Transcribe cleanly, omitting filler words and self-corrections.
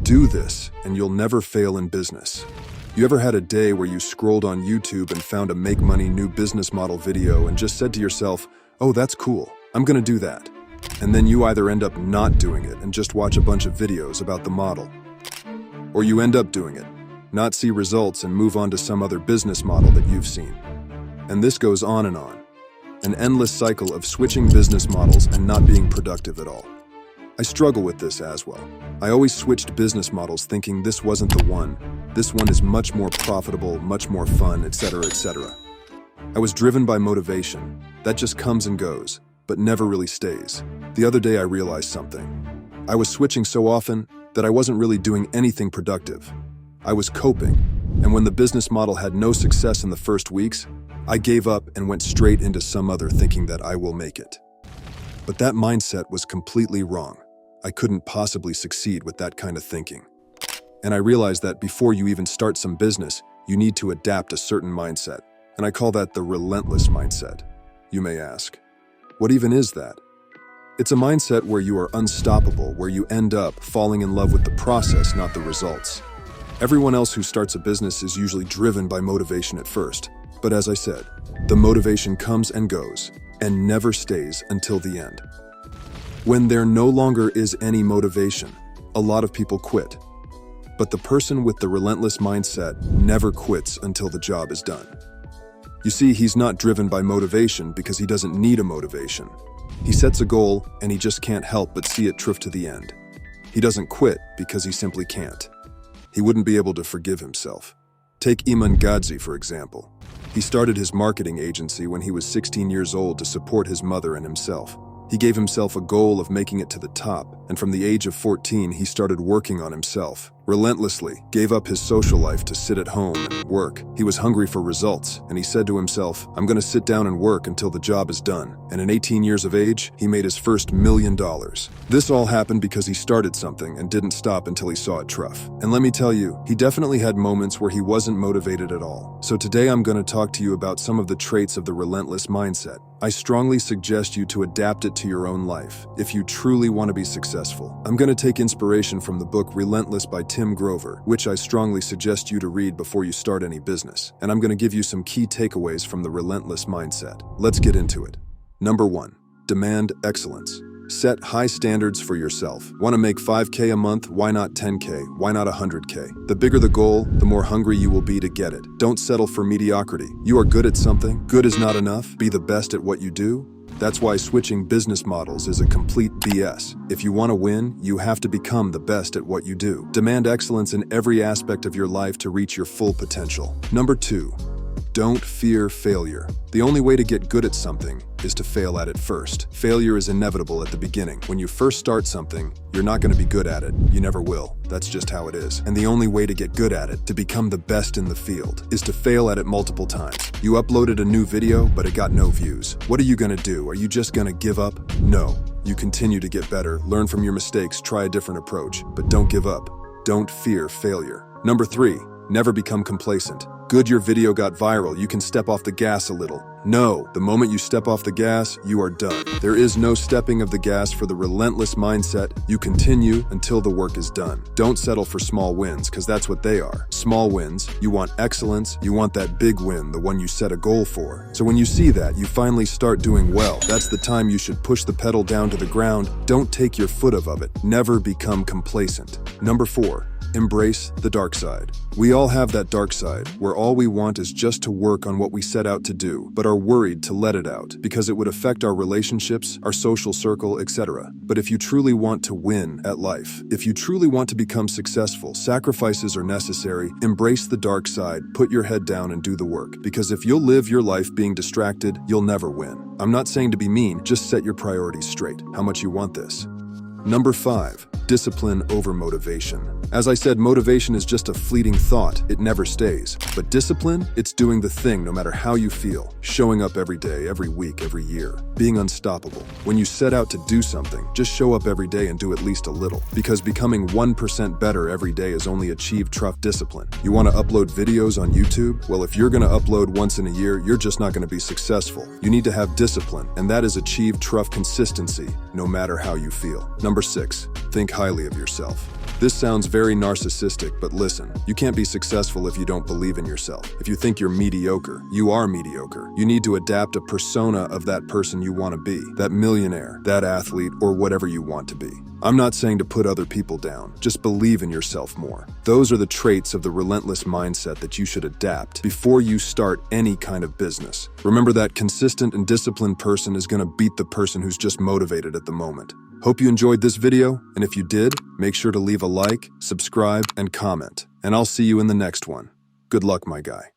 Do this, and you'll never fail in business. You ever had a day where you scrolled on YouTube and found a make money new business model video and just said to yourself, oh, that's cool, I'm gonna do that. And then you either end up not doing it and just watch a bunch of videos about the model, or you end up doing it, not see results and move on to some other business model that you've seen. And this goes on and on. An endless cycle of switching business models and not being productive at all. I struggle with this as well. I always switched business models thinking this wasn't the one. This one is much more profitable, much more fun, etc., etc. I was driven by motivation. That just comes and goes, but never really stays. The other day I realized something. I was switching so often that I wasn't really doing anything productive. I was coping, and when the business model had no success in the first weeks, I gave up and went straight into some other thinking that I will make it. But that mindset was completely wrong. I couldn't possibly succeed with that kind of thinking. And I realized that before you even start some business, you need to adapt a certain mindset. And I call that the relentless mindset. You may ask, what even is that? It's a mindset where you are unstoppable, where you end up falling in love with the process, not the results. Everyone else who starts a business is usually driven by motivation at first. But as I said, the motivation comes and goes and never stays until the end. When there no longer is any motivation, a lot of people quit. But the person with the relentless mindset never quits until the job is done. You see, he's not driven by motivation because he doesn't need a motivation. He sets a goal and he just can't help but see it through to the end. He doesn't quit because he simply can't. He wouldn't be able to forgive himself. Take Iman Gadzi, for example. He started his marketing agency when he was 16 years old to support his mother and himself. He gave himself a goal of making it to the top, and from the age of 14, he started working on himself. Relentlessly, gave up his social life to sit at home and work. He was hungry for results, and he said to himself, I'm gonna sit down and work until the job is done. And at 18 years of age, he made his first $1 million. This all happened because he started something and didn't stop until he saw it tough. And let me tell you, he definitely had moments where he wasn't motivated at all. So today I'm gonna talk to you about some of the traits of the relentless mindset. I strongly suggest you to adapt it to your own life if you truly want to be successful. I'm going to take inspiration from the book Relentless by Tim Grover, which I strongly suggest you to read before you start any business. And I'm going to give you some key takeaways from the relentless mindset. Let's get into it. Number 1, demand excellence. Set high standards for yourself. Want to make 5K a month? Why not 10K? Why not 100K? The bigger the goal, the more hungry you will be to get it. Don't settle for mediocrity. You are good at something. Good is not enough. Be the best at what you do. That's why switching business models is a complete BS. If you want to win, you have to become the best at what you do. Demand excellence in every aspect of your life to reach your full potential. Number 2, don't fear failure. The only way to get good at something is to fail at it first. Failure is inevitable at the beginning. When you first start something, you're not going to be good at it. You never will. That's just how it is. And the only way to get good at it, to become the best in the field, is to fail at it multiple times. You uploaded a new video, but it got no views. What are you going to do? Are you just going to give up? No. You continue to get better, learn from your mistakes, try a different approach, but don't give up. Don't fear failure. Number 3, never become complacent. Good, your video got viral, you can step off the gas a little. No, the moment you step off the gas, you are done. There is no stepping of the gas for the relentless mindset. You continue until the work is done. Don't settle for small wins, because that's what they are. Small wins. You want excellence. You want that big win, the one you set a goal for. So when you see that, you finally start doing well. That's the time you should push the pedal down to the ground. Don't take your foot off of it. Never become complacent. Number 4, embrace the dark side. We all have that dark side, where all we want is just to work on what we set out to do, but are worried to let it out, because it would affect our relationships, our social circle, etc. But if you truly want to win at life, if you truly want to become successful, sacrifices are necessary. Embrace the dark side, put your head down and do the work, because if you'll live your life being distracted, you'll never win. I'm not saying to be mean, just set your priorities straight, how much you want this. Number 5, discipline over motivation. As I said, motivation is just a fleeting thought. It never stays. But discipline, it's doing the thing no matter how you feel. Showing up every day, every week, every year. Being unstoppable. When you set out to do something, just show up every day and do at least a little. Because becoming 1% better every day is only achieved through discipline. You want to upload videos on YouTube? Well, if you're going to upload once in a year, you're just not going to be successful. You need to have discipline, and that is achieved through consistency, no matter how you feel. Number 6, think highly of yourself. This sounds very narcissistic, but listen, you can't be successful if you don't believe in yourself. If you think you're mediocre, you are mediocre. You need to adapt a persona of that person you want to be, that millionaire, that athlete, or whatever you want to be. I'm not saying to put other people down, just believe in yourself more. Those are the traits of the relentless mindset that you should adapt before you start any kind of business. Remember that consistent and disciplined person is going to beat the person who's just motivated at the moment. Hope you enjoyed this video, and if you did, make sure to leave a like, subscribe, and comment. And I'll see you in the next one. Good luck, my guy.